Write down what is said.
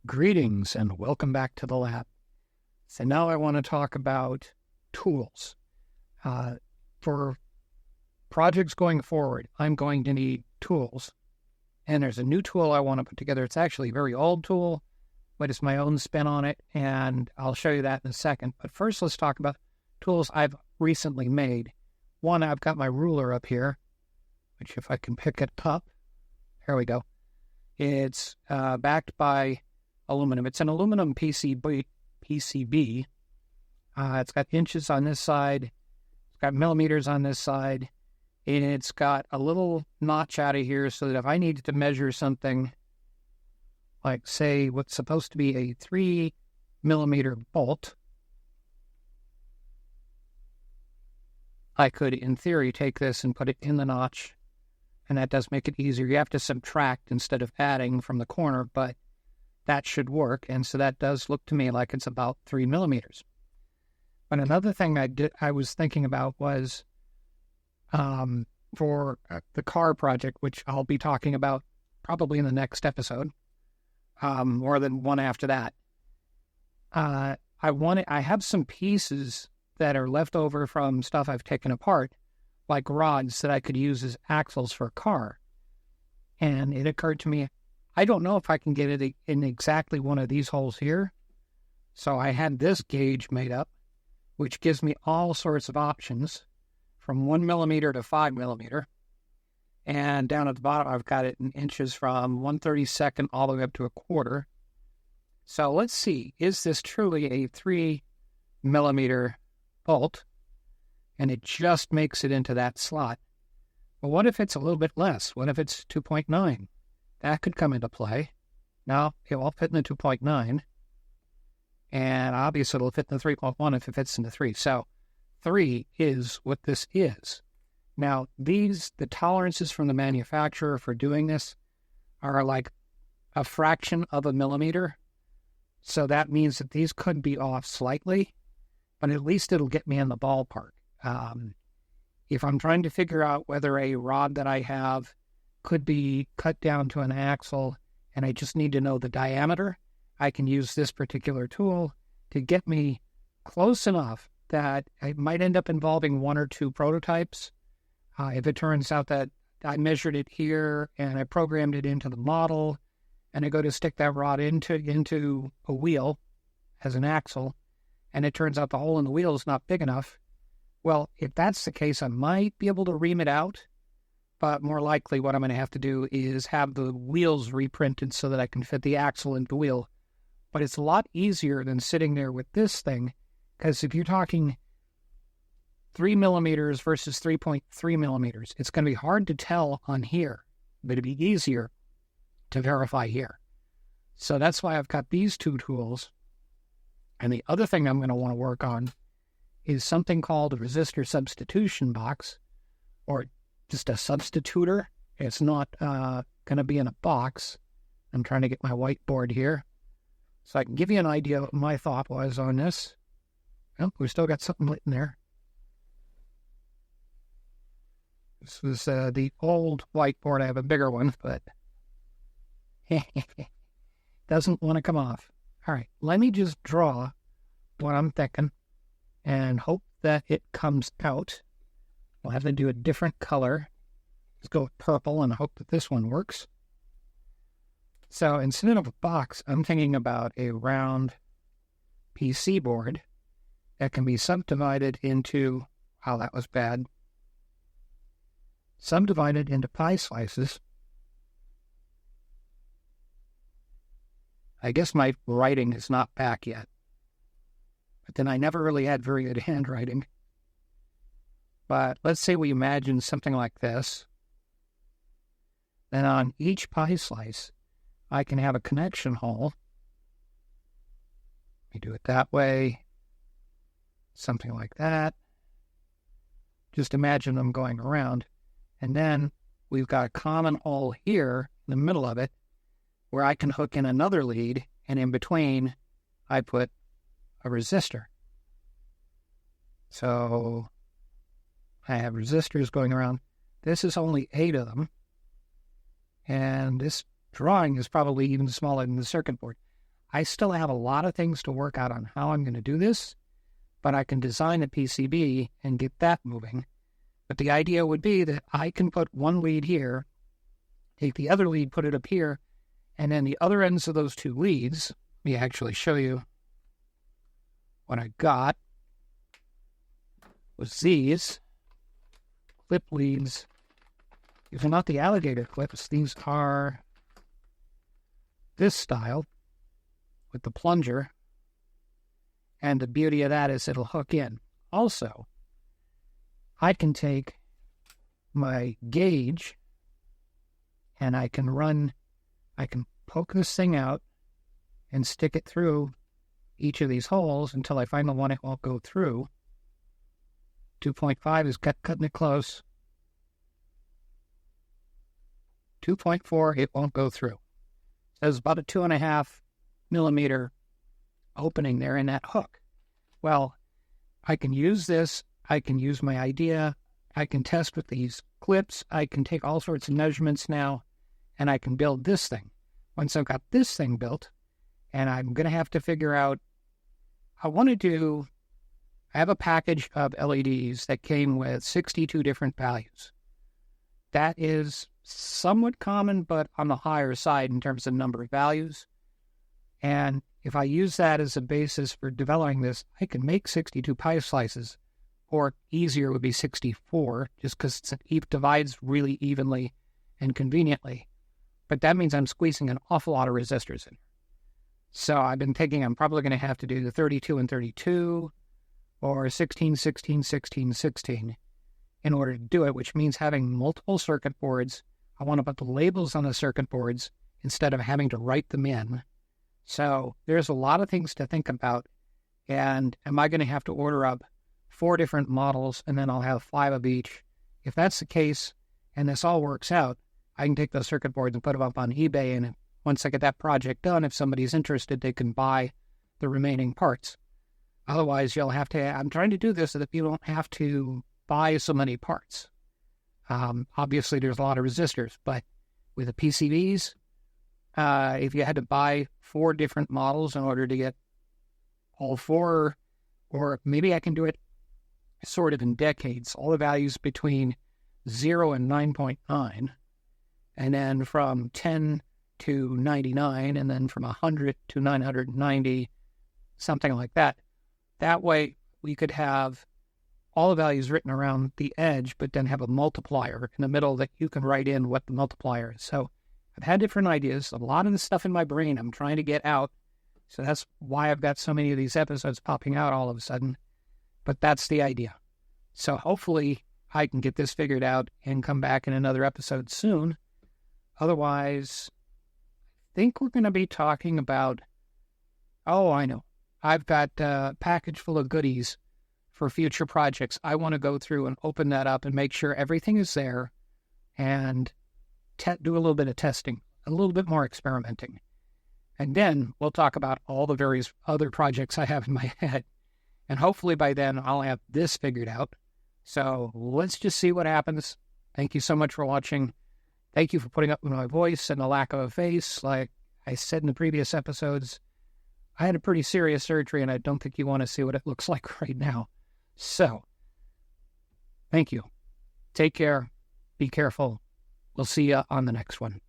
Greetings and welcome back to the lab. So now I want to talk about tools. For projects going forward, I'm going to need tools. And there's a new tool I want to put together. It's actually a very old tool, but it's my own spin on it, and I'll show you that in a second. But first, let's talk about tools I've recently made. One, I've got my ruler up here, which if I can pick it up, here we go. It's backed by aluminum. It's an aluminum PCB. It's got inches on this side. It's got millimeters on this side. And it's got a little notch out of here so that if I needed to measure something like, say, what's supposed to be a 3 millimeter bolt, I could, in theory, take this and put it in the notch. And that does make it easier. You have to subtract instead of adding from the corner, but that should work, and so that does look to me like it's about 3 millimeters. But another thing I was thinking about was for the car project, which I'll be talking about probably in the next episode, or the one after that. I have some pieces that are left over from stuff I've taken apart, like rods that I could use as axles for a car. And it occurred to me, I don't know if I can get it in exactly one of these holes here. So I had this gauge made up, which gives me all sorts of options from 1 millimeter to 5 millimeter. And down at the bottom, I've got it in inches from 1/32 all the way up to 1/4. So let's see, is this truly a 3 millimeter bolt? And it just makes it into that slot. But what if it's a little bit less? What if it's 2.9? That could come into play. Now, it won't fit in the 2.9. And obviously, it'll fit in the 3.1 if it fits in the 3. So 3 is what this is. Now, the tolerances from the manufacturer for doing this are like a fraction of a millimeter. So that means that these could be off slightly, but at least it'll get me in the ballpark. If I'm trying to figure out whether a rod that I have could be cut down to an axle and I just need to know the diameter, I can use this particular tool to get me close enough that it might end up involving 1 or 2 prototypes. If it turns out that I measured it here and I programmed it into the model and I go to stick that rod into a wheel as an axle and it turns out the hole in the wheel is not big enough, well, if that's the case, I might be able to ream it out, but more likely what I'm going to have to do is have the wheels reprinted so that I can fit the axle into the wheel. But it's a lot easier than sitting there with this thing, because if you're talking 3 millimeters versus 3.3 millimeters, it's going to be hard to tell on here, but it'd be easier to verify here. So that's why I've got these 2 tools. And the other thing I'm going to want to work on is something called a resistor substitution box, or just a substitutor. It's not going to be in a box. I'm trying to get my whiteboard here so I can give you an idea what my thought was on this. Well, we still got something lit in there. This was the old whiteboard. I have a bigger one, but doesn't want to come off. All right, let me just draw what I'm thinking and hope that it comes out. We'll have to do a different color. Let's go with purple and hope that this one works. So instead of a box, I'm thinking about a round PC board that can be subdivided into, wow, that was bad, subdivided into pie slices. I guess my writing is not back yet. But then I never really had very good handwriting. But let's say we imagine something like this. Then on each pie slice, I can have a connection hole. We do it that way. Something like that. Just imagine them going around. And then we've got a common hole here in the middle of it where I can hook in another lead, and in between I put a resistor. So I have resistors going around. This is only 8 of them. And this drawing is probably even smaller than the circuit board. I still have a lot of things to work out on how I'm going to do this, but I can design a PCB and get that moving. But the idea would be that I can put one lead here, take the other lead, put it up here, and then the other ends of those two leads, let me actually show you what I got, was these clip leads. These are not the alligator clips. These are this style with the plunger. And the beauty of that is it'll hook in. Also, I can take my gauge and I can poke this thing out and stick it through each of these holes until I find the one it won't go through. 2.5 is cutting it close. 2.4, it won't go through. There's about a 2.5 millimeter opening there in that hook. Well, I can use this. I can use my idea. I can test with these clips. I can take all sorts of measurements now, and I can build this thing. Once I've got this thing built, and I'm going to have to figure out, I have a package of LEDs that came with 62 different values. That is somewhat common, but on the higher side in terms of number of values. And if I use that as a basis for developing this, I can make 62 pie slices, or easier would be 64, just because it divides really evenly and conveniently. But that means I'm squeezing an awful lot of resistors in. So I've been thinking I'm probably going to have to do the 32 and 32, or 16, 16, 16, 16 in order to do it, which means having multiple circuit boards. I want to put the labels on the circuit boards instead of having to write them in. So there's a lot of things to think about. And am I going to have to order up 4 different models and then I'll have 5 of each? If that's the case and this all works out, I can take those circuit boards and put them up on eBay. And once I get that project done, if somebody's interested, they can buy the remaining parts. Otherwise, I'm trying to do this so that you don't have to buy so many parts. Obviously, there's a lot of resistors, but with the PCBs, if you had to buy 4 different models in order to get all 4, or maybe I can do it sort of in decades, all the values between 0 and 9.9, and then from 10 to 99, and then from 100 to 990, something like that. That way, we could have all the values written around the edge, but then have a multiplier in the middle that you can write in what the multiplier is. So I've had different ideas. A lot of the stuff in my brain I'm trying to get out. So that's why I've got so many of these episodes popping out all of a sudden. But that's the idea. So hopefully I can get this figured out and come back in another episode soon. Otherwise, I think we're going to be talking about, I know. I've got a package full of goodies for future projects. I want to go through and open that up and make sure everything is there and do a little bit of testing, a little bit more experimenting. And then we'll talk about all the various other projects I have in my head. And hopefully by then I'll have this figured out. So let's just see what happens. Thank you so much for watching. Thank you for putting up with my voice and the lack of a face. Like I said in the previous episodes, I had a pretty serious surgery and I don't think you want to see what it looks like right now. So, thank you. Take care. Be careful. We'll see you on the next one.